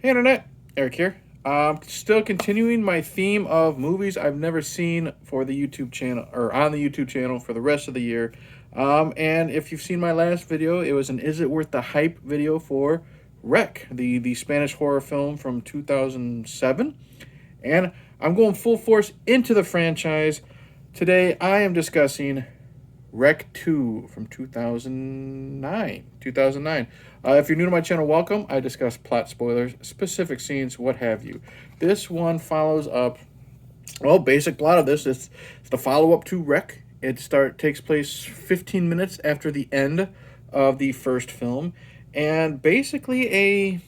Hey Internet, Eric here. Still continuing my theme of movies I've never seen for the YouTube channel or on the YouTube channel for the rest of the year. And if you've seen my last video, it was an "Is it worth the hype?" video for Rec, the Spanish horror film from 2007. And I'm going full force into the franchise. Today I am discussing Rec 2 from 2009. 2009. If you're new to my channel, welcome. I discuss plot spoilers, specific scenes, what have you. This one follows up, well, basic plot of this is the follow-up to Rec. Takes place 15 minutes after the end of the first film, and basically I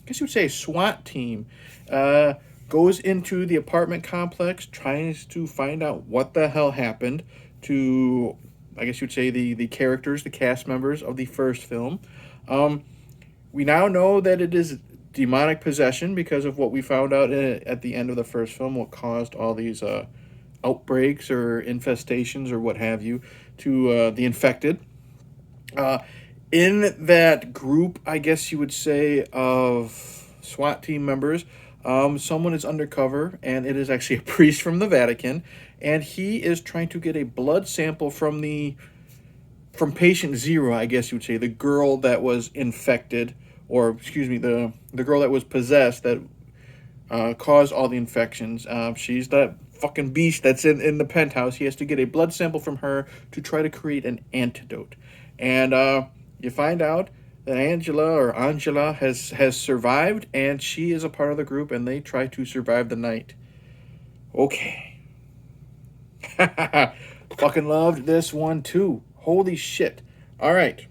guess you would say a SWAT team goes into the apartment complex, tries to find out what the hell happened to, I guess you'd say, the characters, the cast members of the first film. We now know that it is demonic possession because of what we found out at the end of the first film, what caused all these outbreaks or infestations or what have you to the infected. In that group, I guess you would say, of SWAT team members, someone is undercover, and it is actually a priest from the Vatican, and he is trying to get a blood sample from patient zero, I guess you would say, the girl that was infected, or excuse me, the girl that was possessed that caused all the infections. She's that fucking beast that's in the penthouse. He has to get a blood sample from her to try to create an antidote, and you find out that Angela has survived, and she is a part of the group, and they try to survive the night. Okay. Fucking loved this one too. Holy shit. All right.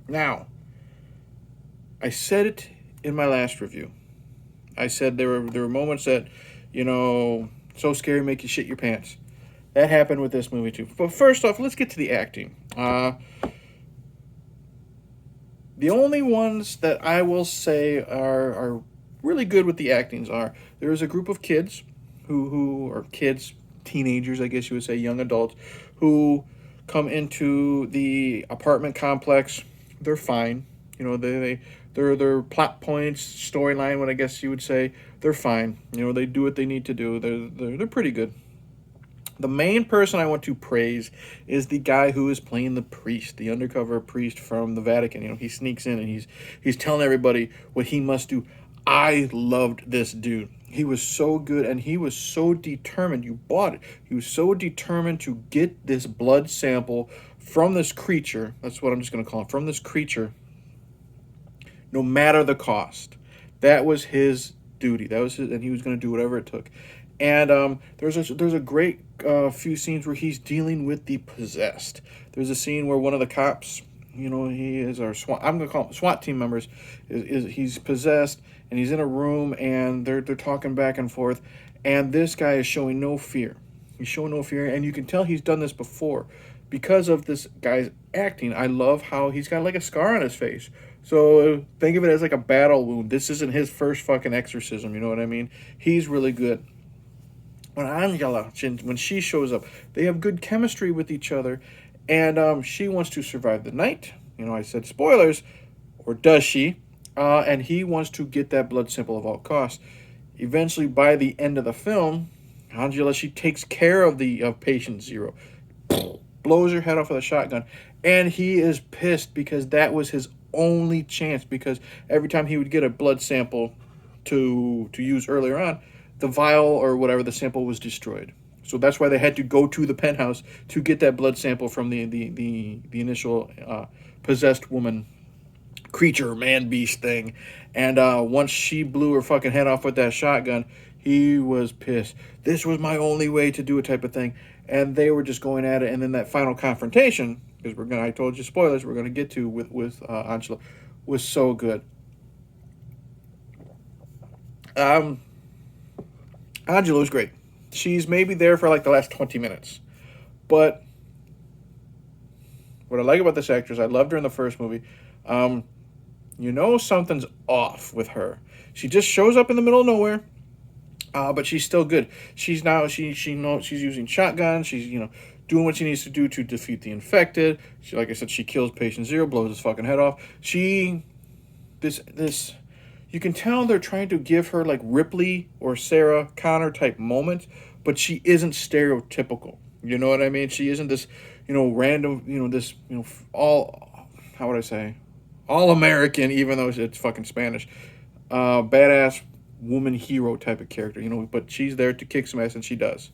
Now, I said it in my last review. I said there were moments that, so scary make you shit your pants. That happened with this movie too. But first off, let's get to the acting. The only ones that I will say are really good with the actings are, there is a group of kids who are kids, teenagers, I guess you would say, young adults, who come into the apartment complex. They're fine. Their plot points, storyline, what I guess you would say, they're fine. They do what they need to do. They're pretty good. The main person I want to praise is the guy who is playing the priest, the undercover priest from the Vatican. He sneaks in and he's telling everybody what he must do. I loved this dude. He was so good, and he was so determined. You bought it. He was so determined to get this blood sample from this creature. That's what I'm just going to call him. From this creature, no matter the cost. That was his duty. That was his, and he was going to do whatever it took. And there's a great few scenes where he's dealing with the possessed. There's a scene where one of the cops, he is our SWAT. I'm gonna call him SWAT team members. He's possessed, and he's in a room, and they're talking back and forth, and this guy is showing no fear. He's showing no fear, and you can tell he's done this before because of this guy's acting. I love how he's got like a scar on his face. So think of it as like a battle wound. This isn't his first fucking exorcism. You know what I mean? He's really good. When Angela, when she shows up, they have good chemistry with each other, and she wants to survive the night. I said spoilers, or does she? And he wants to get that blood sample of all costs. Eventually, by the end of the film, Angela, she takes care of patient zero, blows her head off with a shotgun, and he is pissed because that was his only chance. Because every time he would get a blood sample to use earlier on, the vial or whatever, the sample was destroyed. So that's why they had to go to the penthouse to get that blood sample from the initial possessed woman, creature, man, beast thing. And once she blew her fucking head off with that shotgun, he was pissed. This was my only way to do a type of thing. And they were just going at it. And then that final confrontation, because I told you spoilers, we're gonna get to with Angela, was so good. Angela's great. She's maybe there for like the last 20 minutes. But what I like about this actress, I loved her in the first movie. Something's off with her. She just shows up in the middle of nowhere, but she's still good. She knows she's using shotguns. She's doing what she needs to do to defeat the infected. Like I said, she kills patient zero, blows his fucking head off. You You can tell they're trying to give her like Ripley or Sarah Connor type moments, but she isn't stereotypical. You know what I mean? She isn't this, random, this, all, how would I say, all American, even though it's fucking Spanish, badass woman hero type of character, but she's there to kick some ass and she does.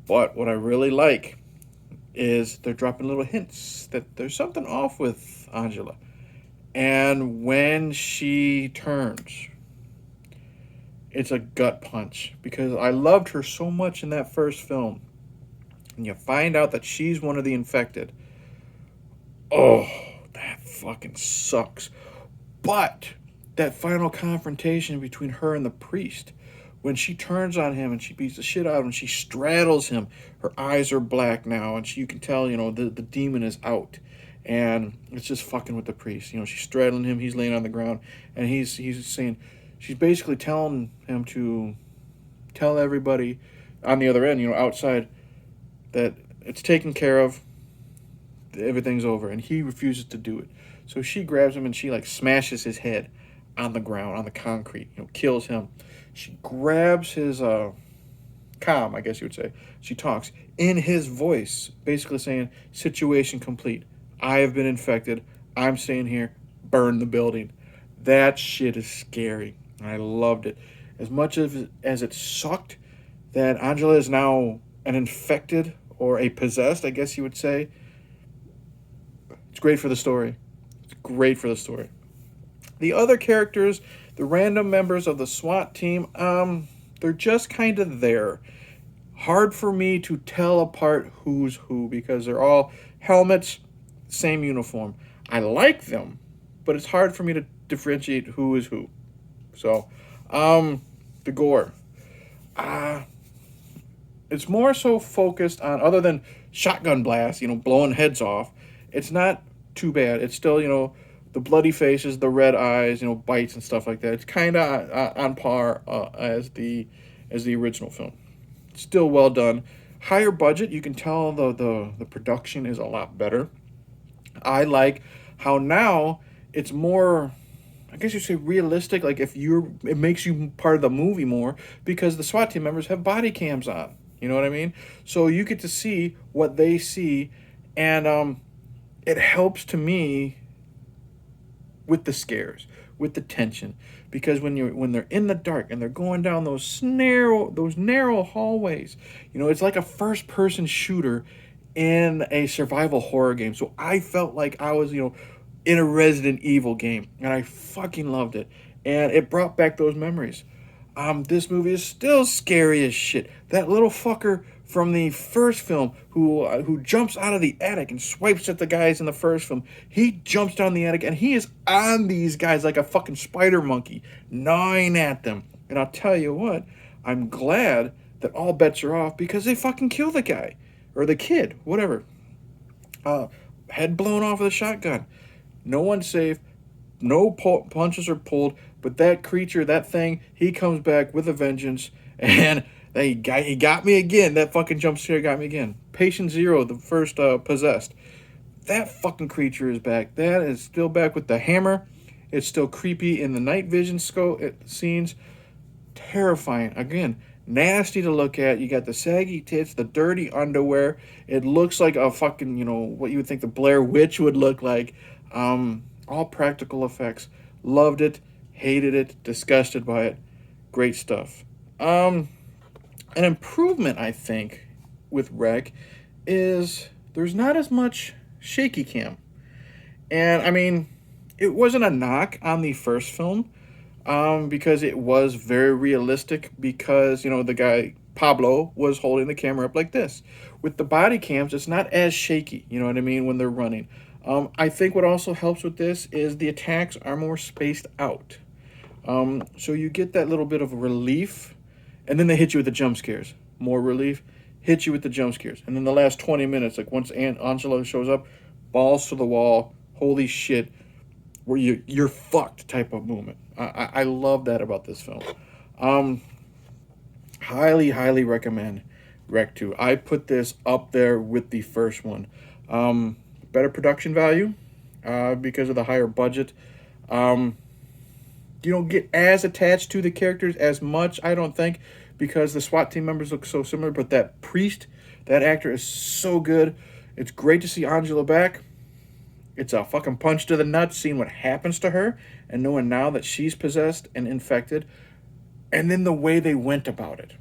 But what I really like is they're dropping little hints that there's something off with Angela. And when she turns, it's a gut punch because I loved her so much in that first film. And you find out that she's one of the infected. Oh, that fucking sucks. But that final confrontation between her and the priest, when she turns on him and she beats the shit out of him, she straddles him. Her eyes are black now, and you can tell, the demon is out. And it's just fucking with the priest. She's straddling him, he's laying on the ground, and he's saying, she's basically telling him to tell everybody on the other end, outside, that it's taken care of, everything's over, and he refuses to do it. So she grabs him and she like smashes his head on the ground, on the concrete, kills him. She grabs his comm, I guess you would say. She talks in his voice, basically saying, situation complete. I have been infected. I'm staying here. Burn the building. That shit is scary. I loved it. As much as it sucked that Angela is now an infected or a possessed, I guess you would say, it's great for the story. It's great for the story. The other characters, the random members of the SWAT team, they're just kind of there. Hard for me to tell apart who's who because they're all helmets, same uniform. I like them, but it's hard for me to differentiate who is who. So, the gore. It's more so focused on, other than shotgun blasts, blowing heads off, it's not too bad. It's still, the bloody faces, the red eyes, bites and stuff like that. It's kind of on par as the original film. Still well done. Higher budget, you can tell the production is a lot better. I like how now it's more, I guess you say realistic. Like it makes you part of the movie more because the SWAT team members have body cams on. You know what I mean? So you get to see what they see, and it helps to me with the scares, with the tension, because when they're in the dark and they're going down those narrow hallways, it's like a first person shooter in a survival horror game. So I felt like I was, in a Resident Evil game, and I fucking loved it, and it brought back those memories. This movie is still scary as shit. That little fucker from the first film who jumps out of the attic and swipes at the guys in the first film. He jumps down the attic and he is on these guys like a fucking spider monkey, gnawing at them. And I'll tell you what, I'm glad that all bets are off because they fucking kill the guy. Or the kid, whatever. Head blown off with a shotgun. No one's safe. No punches are pulled. But that creature, that thing, he comes back with a vengeance. And he got me again. That fucking jump scare got me again. Patient Zero, the first Possessed. That fucking creature is back. That is still back with the hammer. It's still creepy in the night vision scenes. Terrifying. Again, nasty to look at. You got the saggy tits, the dirty underwear. It looks like a fucking, what you would think the Blair Witch would look like. All practical effects. Loved it. Hated it. Disgusted by it. Great stuff. An improvement, I think, with Rec is there's not as much shaky cam. And, I mean, it wasn't a knock on the first film, because it was very realistic because, the guy, Pablo, was holding the camera up like this. With the body cams, it's not as shaky, you know what I mean, when they're running. I think what also helps with this is the attacks are more spaced out. So you get that little bit of relief, and then they hit you with the jump scares. More relief, hit you with the jump scares. And then the last 20 minutes, like once Angela shows up, balls to the wall, holy shit, where you're fucked type of movement. I love that about this film. Highly recommend Rec 2. I put this up there with the first one. Better production value because of the higher budget. You don't get as attached to the characters as much, I don't think, because the SWAT team members look so similar. But that priest, that actor is so good. It's great to see Angela back. It's a fucking punch to the nuts seeing what happens to her and knowing now that she's possessed and infected. And then the way they went about it.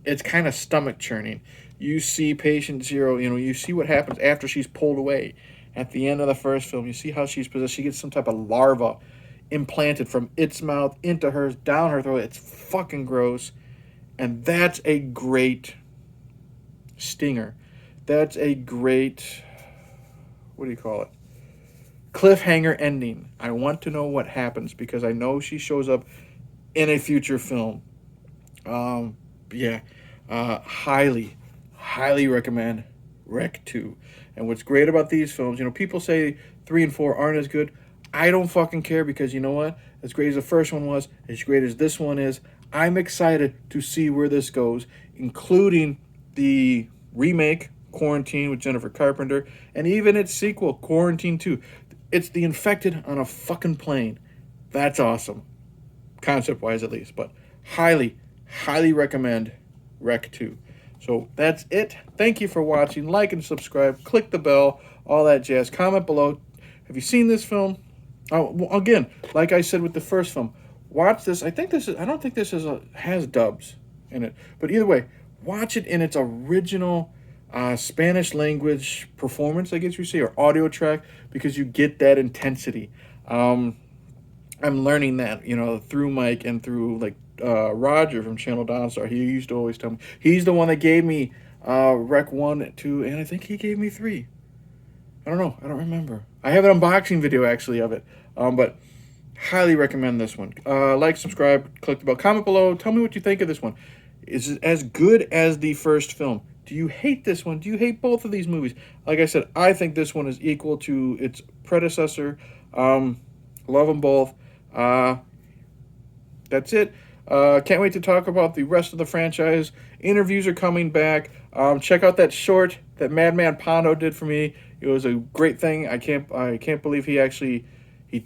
It's kind of stomach churning. You see Patient Zero, you see what happens after she's pulled away. At the end of the first film, you see how she's possessed. She gets some type of larva implanted from its mouth into hers, down her throat. It's fucking gross. And that's a great stinger. That's a great, what do you call it? Cliffhanger ending. I want to know what happens because I know she shows up in a future film. Highly, highly recommend Rec 2. And what's great about these films, people say 3 and 4 aren't as good. I don't fucking care because you know what? As great as the first one was, as great as this one is, I'm excited to see where this goes, including the remake, Quarantine with Jennifer Carpenter, and even its sequel, Quarantine 2. It's the infected on a fucking plane. That's awesome. Concept-wise, at least. But highly, highly recommend Rec 2. So that's it. Thank you for watching. Like and subscribe. Click the bell. All that jazz. Comment below. Have you seen this film? Oh, well, again, like I said with the first film, watch this. I don't think this has dubs in it. But either way, watch it in its original Spanish language performance, I guess you say, or audio track, because you get that intensity. I'm learning that, through Mike and through Roger from Channel Downstar. He used to always tell me. He's the one that gave me Rec 1, 2, and I think he gave me 3. I don't know. I don't remember. I have an unboxing video, actually, of it. But highly recommend this one. Like, subscribe, click the bell. Comment below. Tell me what you think of this one. Is it as good as the first film? Do you hate this one? Do you hate both of these movies? Like I said, I think this one is equal to its predecessor. Love them both. That's it. Can't wait to talk about the rest of the franchise. Interviews are coming back. Check out that short that Madman Pondo did for me. It was a great thing. I can't believe he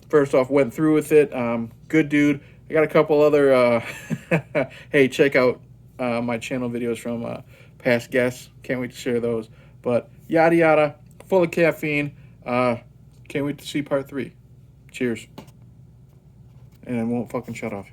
first off went through with it. Good dude. I got a couple other hey, check out my channel videos from past guests. Can't wait to share those. But yada yada, full of caffeine. Can't wait to see part 3. Cheers. And I won't fucking shut off.